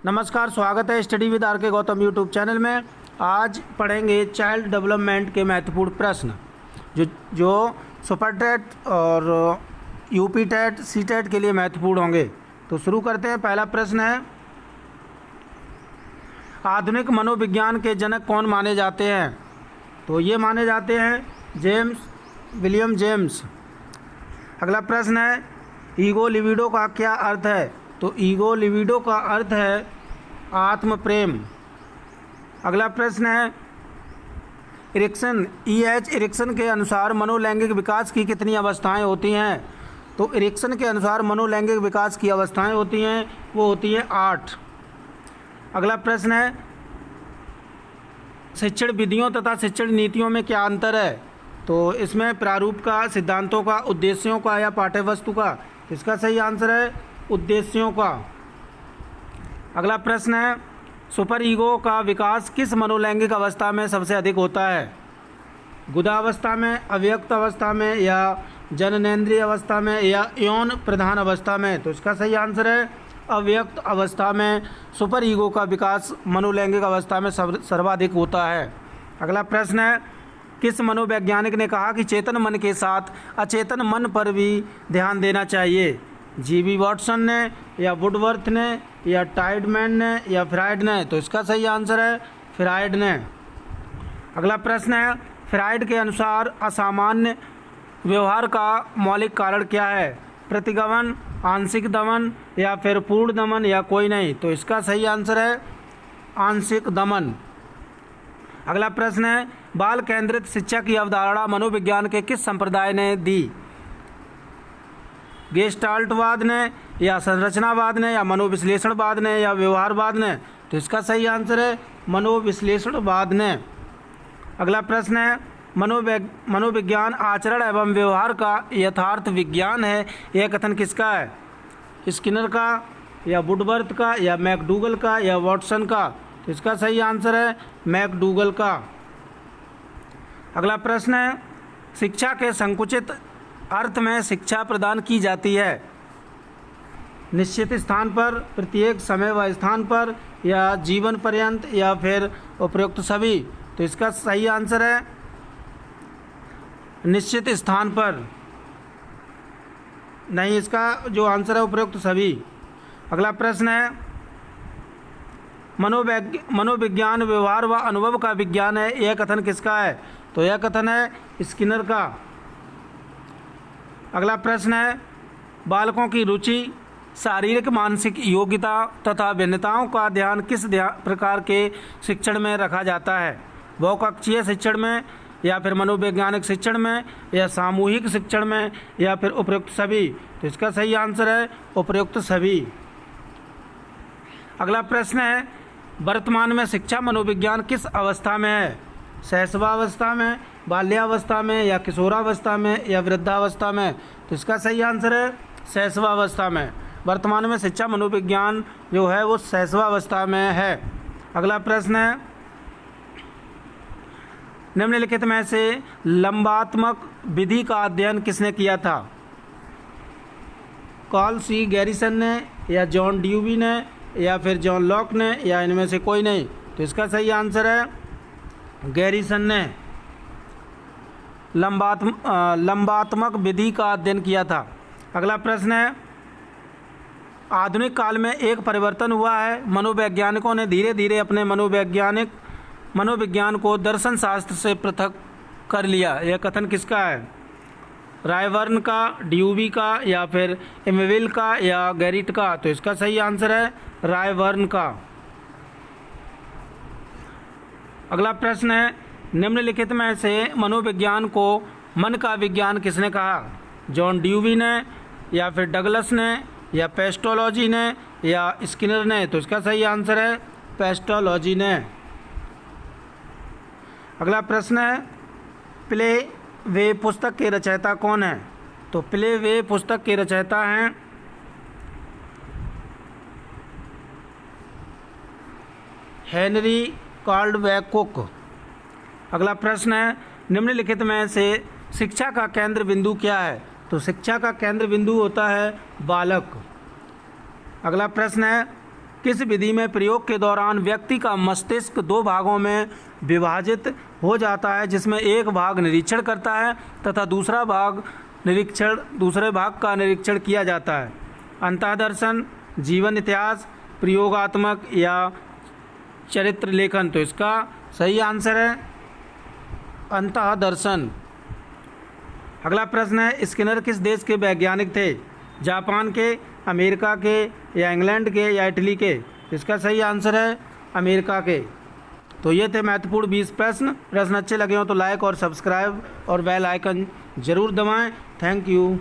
नमस्कार, स्वागत है स्टडी विद आर के गौतम यूट्यूब चैनल में। आज पढ़ेंगे चाइल्ड डेवलपमेंट के महत्वपूर्ण प्रश्न जो सुपर टेट और यूपी टेट सी टेट के लिए महत्वपूर्ण होंगे। तो शुरू करते हैं। पहला प्रश्न है, आधुनिक मनोविज्ञान के जनक कौन माने जाते हैं? तो ये माने जाते हैं विलियम जेम्स। अगला प्रश्न है, ईगो लिबिडो का क्या अर्थ है? तो ईगो लिबिडो का अर्थ है आत्म प्रेम। अगला प्रश्न है, इरिक्सन के अनुसार मनोलैंगिक विकास की कितनी अवस्थाएं होती हैं? तो इरिक्सन के अनुसार मनोलैंगिक विकास की अवस्थाएं होती हैं, वो होती हैं 8। अगला प्रश्न है, शिक्षण विधियों तथा शिक्षण नीतियों में क्या अंतर है? तो इसमें प्रारूप का, सिद्धांतों का, उद्देश्यों का या पाठ्यवस्तु का? इसका सही आंसर है उद्देश्यों का। अगला प्रश्न है, सुपर ईगो का विकास किस मनोलैंगिक अवस्था में सबसे अधिक होता है? गुदावस्था में, अव्यक्त अवस्था में या जननेंद्रिय अवस्था में या यौन प्रधान अवस्था में? तो इसका सही आंसर है अव्यक्त अवस्था में सुपर ईगो का विकास मनोलैंगिक अवस्था में सर्वाधिक होता है। अगला प्रश्न है, किस मनोवैज्ञानिक ने कहा कि चेतन मन के साथ अचेतन मन पर भी ध्यान देना चाहिए? जीबी वॉटसन ने या वुडवर्थ ने या टाइडमैन ने या फ्राइड ने? तो इसका सही आंसर है फ्राइड ने। अगला प्रश्न है, फ्राइड के अनुसार असामान्य व्यवहार का मौलिक कारण क्या है? प्रतिगमन, आंशिक दमन या फिर पूर्ण दमन या कोई नहीं? तो इसका सही आंसर है आंशिक दमन। अगला प्रश्न है, बाल केंद्रित शिक्षा की अवधारणा मनोविज्ञान के किस संप्रदाय ने दी? गेस्टाल्टवाद ने या संरचनावाद ने या मनोविश्लेषणवाद ने या व्यवहारवाद ने? तो इसका सही आंसर है मनोविश्लेषणवाद ने। अगला प्रश्न है, मनोविज्ञान आचरण एवं व्यवहार का यथार्थ विज्ञान है, यह कथन किसका है? स्किनर का या वुडवर्थ का या मैकडूगल का या वॉटसन का? तो इसका सही आंसर है मैकडूगल का। अगला प्रश्न है, शिक्षा के संकुचित अर्थ में शिक्षा प्रदान की जाती है निश्चित स्थान पर, प्रत्येक समय व स्थान पर या जीवन पर्यंत या फिर उपयुक्त सभी? तो इसका सही आंसर है निश्चित स्थान पर नहीं, इसका जो आंसर है उपयुक्त सभी। अगला प्रश्न है, मनोविज्ञान व्यवहार व अनुभव का विज्ञान है, यह कथन किसका है? तो यह कथन है स्किनर का। अगला प्रश्न है, बालकों की रुचि, शारीरिक मानसिक योग्यता तथा भिन्नताओं का ध्यान किस प्रकार के शिक्षण में रखा जाता है? बहुकक्षीय शिक्षण में या फिर मनोवैज्ञानिक शिक्षण में या सामूहिक शिक्षण में या फिर उपयुक्त सभी? तो इसका सही आंसर है उपयुक्त सभी। अगला प्रश्न है, वर्तमान में शिक्षा मनोविज्ञान किस अवस्था में है? शैशवावस्था में, बाल्यावस्था में या किशोरावस्था में या वृद्धावस्था में? तो इसका सही आंसर है शैशवावस्था में। वर्तमान में शिक्षा मनोविज्ञान जो है वो शैशवावस्था में है। अगला प्रश्न है, निम्नलिखित में से लंबात्मक विधि का अध्ययन किसने किया था? कार्ल सी गैरिसन ने या जॉन ड्यूवी ने या फिर जॉन लॉक ने या इनमें से कोई नहीं? तो इसका सही आंसर है गैरिसन ने लंबात्मक विधि का अध्ययन किया था। अगला प्रश्न है, आधुनिक काल में एक परिवर्तन हुआ है, मनोवैज्ञानिकों ने धीरे धीरे अपने मनोविज्ञान को दर्शन शास्त्र से पृथक कर लिया, यह कथन किसका है? रायबर्न का, ड्यूवी का या फिर इमविल का या गैरिट का? तो इसका सही आंसर है रायबर्न का। अगला प्रश्न है, निम्नलिखित में से मनोविज्ञान को मन का विज्ञान किसने कहा? जॉन ड्यूवी ने या फिर डगलस ने या पेस्टोलॉजी ने या स्किनर ने? तो इसका सही आंसर है पेस्टोलॉजी ने। अगला प्रश्न है, प्ले वे पुस्तक के रचयिता कौन है? तो प्ले वे पुस्तक के रचयिता हैं हेनरी कॉल्डवेल कुक। अगला प्रश्न है, निम्नलिखित में से शिक्षा का केंद्र बिंदु क्या है? तो शिक्षा का केंद्र बिंदु होता है बालक। अगला प्रश्न है, किस विधि में प्रयोग के दौरान व्यक्ति का मस्तिष्क दो भागों में विभाजित हो जाता है, जिसमें एक भाग निरीक्षण करता है तथा दूसरे भाग का निरीक्षण किया जाता है? अंतःदर्शन, जीवन इतिहास, प्रयोगात्मक या चरित्र लेखन। तो इसका सही आंसर है अंतःदर्शन। अगला प्रश्न है, स्किनर किस देश के वैज्ञानिक थे? जापान के, अमेरिका के, या इंग्लैंड के, या इटली के? इसका सही आंसर है अमेरिका के। तो ये थे महत्वपूर्ण 20 प्रश्न अच्छे लगे हो तो लाइक और सब्सक्राइब और बेल आइकन ज़रूर दबाएं। Thank you.